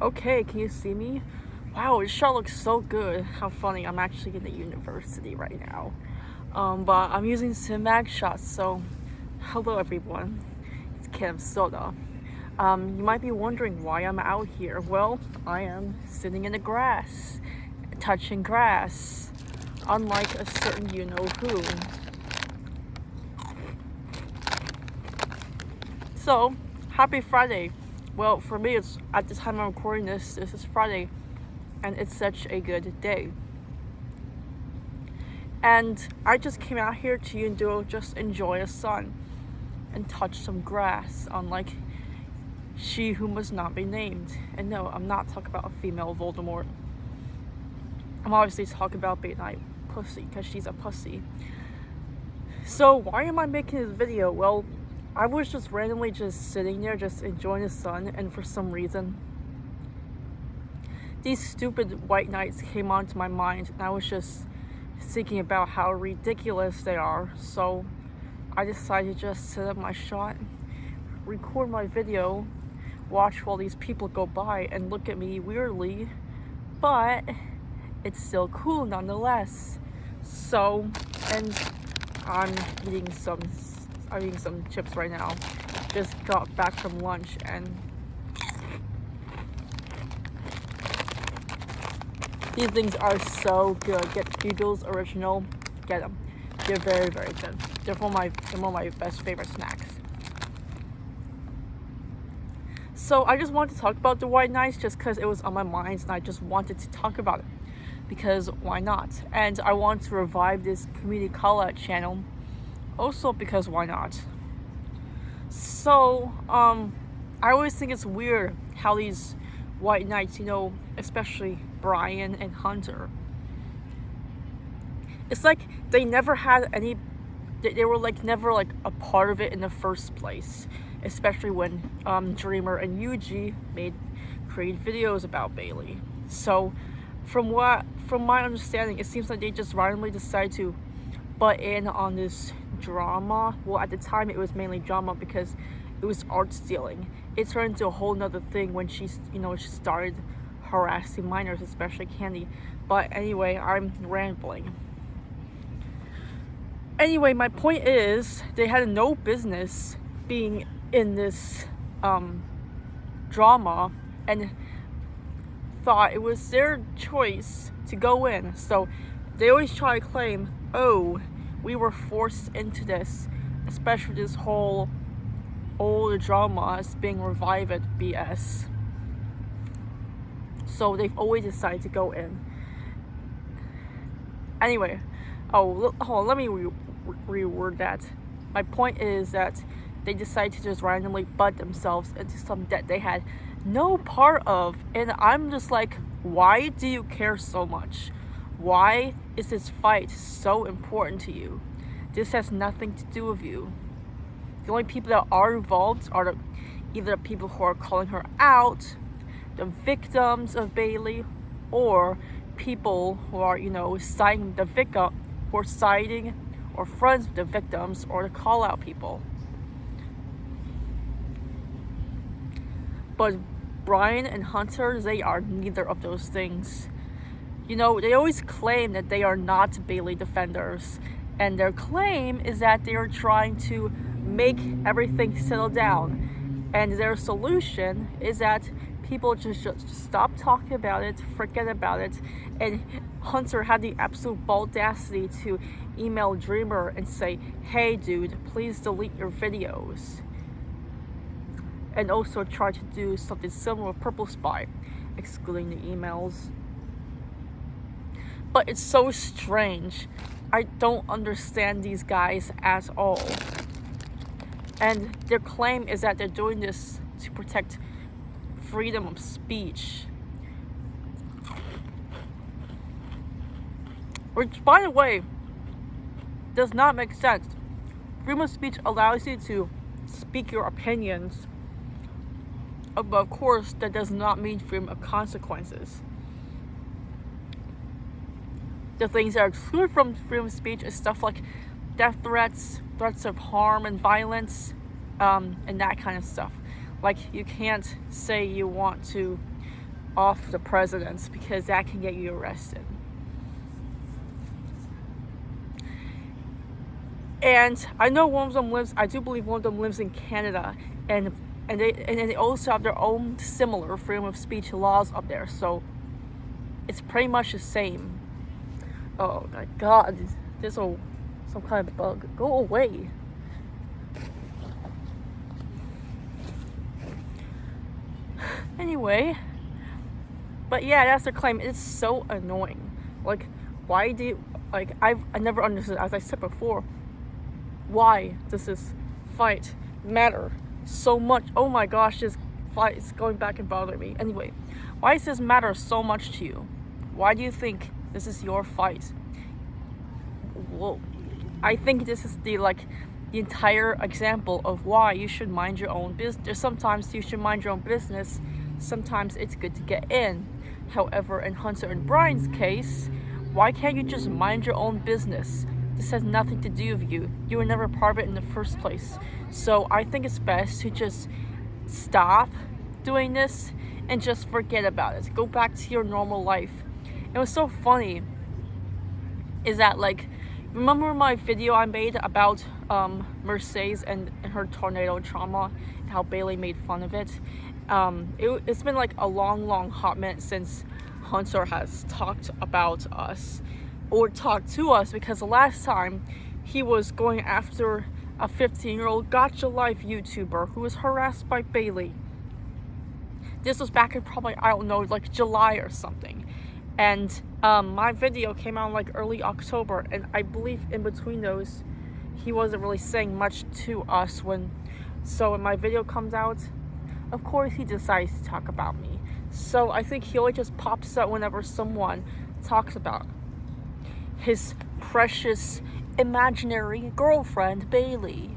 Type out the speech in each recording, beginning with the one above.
Okay, can you see me? Wow, this shot looks so good. How funny, I'm actually in the university right now. But I'm using cinematic shots, so hello everyone. It's Kim Soda. You might be wondering why I'm out here. Well, I am sitting in the grass, touching grass, unlike a certain you-know-who. So, happy Friday. Well, for me, it's at the time I'm recording this is Friday, and it's such a good day. And I just came out here to just enjoy the sun and touch some grass, unlike she who must not be named. And no, I'm not talking about a female Voldemort. I'm obviously talking about Bait Night Pussy, because she's a pussy. So why am I making this video? Well, I was just randomly just sitting there just enjoying the sun, and for some reason these stupid white knights came onto my mind, and I was just thinking about how ridiculous they are. So I decided to just set up my shot, record my video, watch while these people go by and look at me weirdly, but it's still cool nonetheless. So, and I'm eating some chips right now. Just got back from lunch, and these things are so good. Get Eagles Original, get them. They're very, very good. They're one of my best favorite snacks. So I just wanted to talk about the White Knights just because it was on my mind, and I just wanted to talk about it because why not? And I want to revive this community call-out channel also because why not? So I always think it's weird how these White Knights, especially Brian and Hunter, it's like they never had any, they were like never like a part of it in the first place, especially when Dreamer and Yuji created videos about Bailey. So from my understanding, it seems like they just randomly decided to butt in on this drama. Well, at the time it was mainly drama because it was art stealing. It turned into a whole nother thing when she started harassing minors, especially Candy. But anyway, I'm rambling. Anyway, my point is they had no business being in this drama, and thought it was their choice to go in. So they always try to claim, oh, we were forced into this, especially this whole old drama is being revived BS. So they've always decided to go in. Anyway, hold on, let me reword that. My point is that they decided to just randomly butt themselves into some debt they had no part of, and I'm just like, why do you care so much? Why is this fight so important to you? This has nothing to do with you. The only people that are involved are either the people who are calling her out, the victims of Bailey, or people who are, siding the victim, who are siding or friends with the victims, or the call out people. But Brian and Hunter, they are neither of those things. They always claim that they are not Bailey defenders, and their claim is that they are trying to make everything settle down, and their solution is that people just stop talking about it, forget about it. And Hunter had the absolute audacity to email Dreamer and say, hey dude, please delete your videos, and also try to do something similar with Purple Spy, excluding the emails. But it's so strange. I don't understand these guys at all. And their claim is that they're doing this to protect freedom of speech. Which, by the way, does not make sense. Freedom of speech allows you to speak your opinions, but of course, that does not mean freedom of consequences. The things that are excluded from freedom of speech is stuff like death threats, threats of harm and violence, and that kind of stuff. Like, you can't say you want to off the presidents because that can get you arrested. And I know I do believe one of them lives in Canada, and they also have their own similar freedom of speech laws up there, so it's pretty much the same. Oh my god, there's some kind of bug. Go away. Anyway, but yeah, that's their claim. It's so annoying. Like, why do you, like, I never understood, as I said before, why does this fight matter so much? Oh my gosh, this fight is going back and bothering me. Anyway, why does this matter so much to you? Why do you think this is your fight? Well, I think this is the entire example of why you should mind your own business. Sometimes you should mind your own business. Sometimes it's good to get in. However, in Hunter and Brian's case, why can't you just mind your own business? This has nothing to do with you. You were never part of it in the first place. So I think it's best to just stop doing this and just forget about it. Go back to your normal life. It was so funny is that, remember my video I made about Mercedes and her tornado trauma and how Bailey made fun of it? It's been a long hot minute since Hunter has talked about us or talked to us, because the last time he was going after a 15-year-old gotcha life YouTuber who was harassed by Bailey. This was back in probably, I don't know, July or something. And my video came out in early October, and I believe in between those he wasn't really saying much to us so when my video comes out, of course he decides to talk about me. So I think he only just pops up whenever someone talks about his precious imaginary girlfriend Bailey.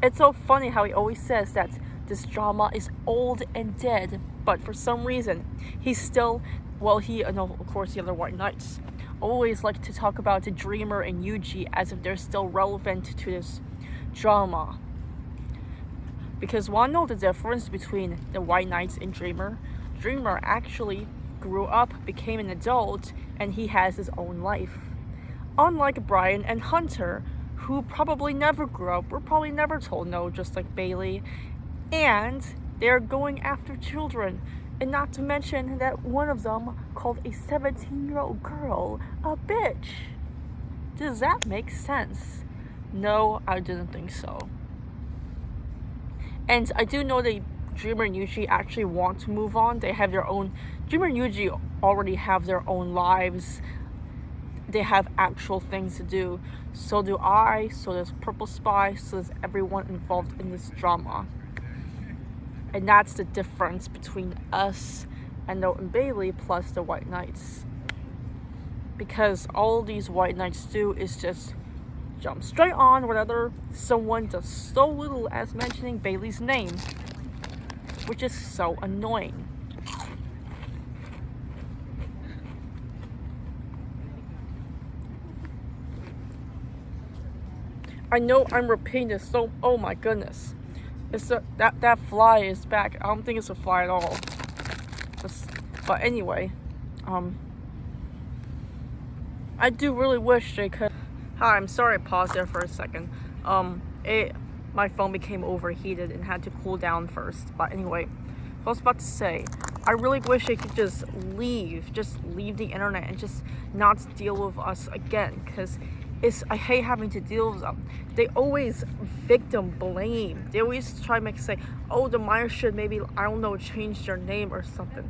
It's so funny how he always says that this drama is old and dead, but for some reason he's still, of course the other White Knights always like to talk about the Dreamer and Yuji as if they're still relevant to this drama. Because wanna know the difference between the White Knights and Dreamer? Dreamer actually grew up, became an adult, and he has his own life. Unlike Brian and Hunter, who probably never grew up, were probably never told no, just like Bailey, and they're going after children. And not to mention that one of them called a 17-year-old girl a bitch. Does that make sense? No, I didn't think so. And I do know that Dreamer and Yuji actually want to move on. They have their own, Dreamer and Yuji already have their own lives. They have actual things to do. So do I, so does Purple Spy, so does everyone involved in this drama. And that's the difference between us and Bailey plus the White Knights. Because all these White Knights do is just jump straight on whenever someone does so little as mentioning Bailey's name, which is so annoying. I know I'm repeating this, so oh my goodness. That fly is back. I don't think it's a fly at all. But anyway, I do really wish they could. Hi, I'm sorry I paused there for a second. My phone became overheated and had to cool down first. But anyway, I was about to say, I really wish they could just leave the internet and just not deal with us again, because I hate having to deal with them. They always victim blame. They always try to say, oh, the minor should maybe, I don't know, change their name or something.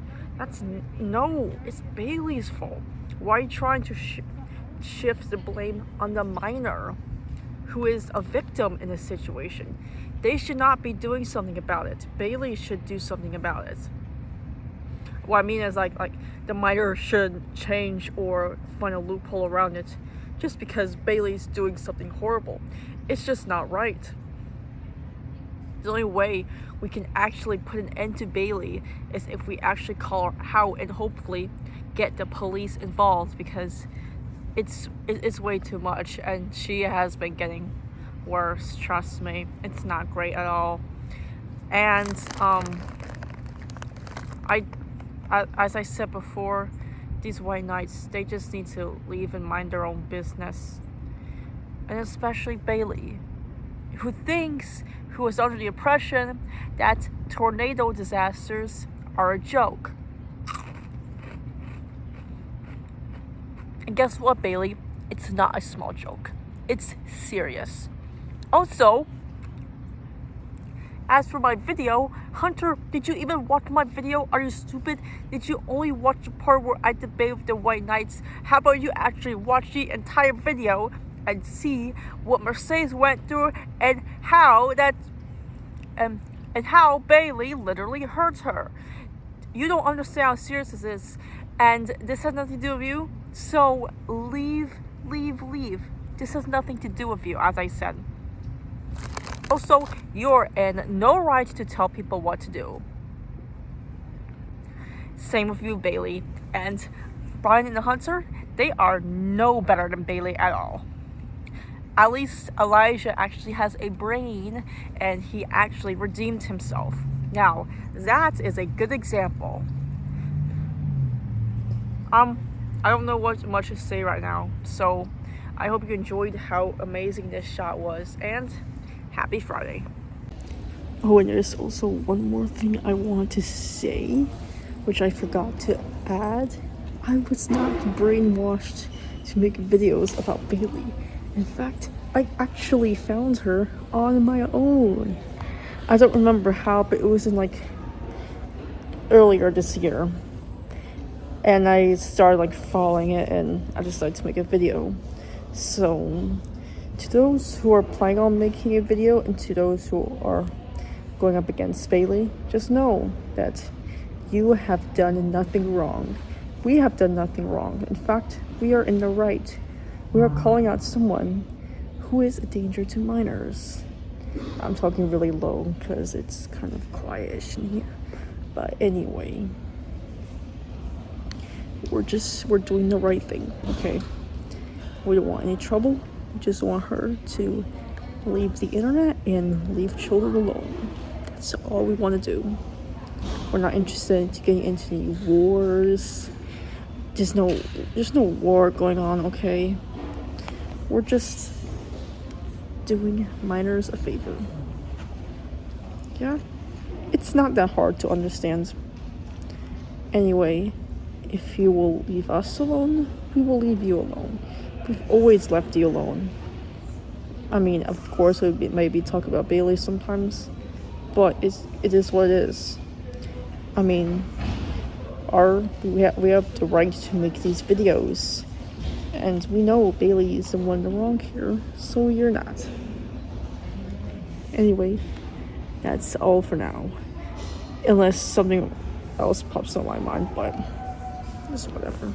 No, it's Bailey's fault. Why are you trying to shift the blame on the minor, who is a victim in this situation? They should not be doing something about it. Bailey should do something about it. What I mean is like the minor should change or find a loophole around it just because Bailey's doing something horrible. It's just not right. The only way we can actually put an end to Bailey is if we actually call her out and hopefully get the police involved, because it's way too much and she has been getting worse. Trust me, it's not great at all. And As I said before, these white knights, they just need to leave and mind their own business. And especially Bailey, who is under the impression that tornado disasters are a joke. And guess what, Bailey? It's not a small joke. It's serious. Also, as for my video, Hunter, did you even watch my video? Are you stupid? Did you only watch the part where I debate with the White Knights? How about you actually watch the entire video and see what Mercedes went through and how Bailey literally hurts her? You don't understand how serious this is, and this has nothing to do with you. So leave. This has nothing to do with you, as I said. Also, you're in no right to tell people what to do. Same with you, Bailey. And Brian and the Hunter, they are no better than Bailey at all. At least Elijah actually has a brain and he actually redeemed himself. Now, that is a good example. I don't know what much to say right now, so I hope you enjoyed how amazing this shot was, and happy Friday. Oh, and there's also one more thing I wanted to say, which I forgot to add. I was not brainwashed to make videos about Bailey. In fact, I actually found her on my own. I don't remember how, but it was in earlier this year. And I started following it, and I decided to make a video. So, to those who are planning on making a video, and to those who are going up against Bailey, just know that you have done nothing wrong. We have done nothing wrong. In fact, we are in the right. We are calling out someone who is a danger to minors. I'm talking really low because it's kind of quietish in here. But anyway, we're doing the right thing, okay? We don't want any trouble. We just want her to leave the internet and leave children alone. That's all we want to do. We're not interested in getting into any wars. There's no war going on, okay? We're just doing minors a favor. Yeah? It's not that hard to understand. Anyway, if you will leave us alone, we will leave you alone. We've always left you alone. I mean, of course, we maybe talk about Bailey sometimes, but it is what it is. I mean, we have the right to make these videos, and we know Bailey is the one in the wrong here, so you're not. Anyway, that's all for now, unless something else pops on my mind, but it's whatever.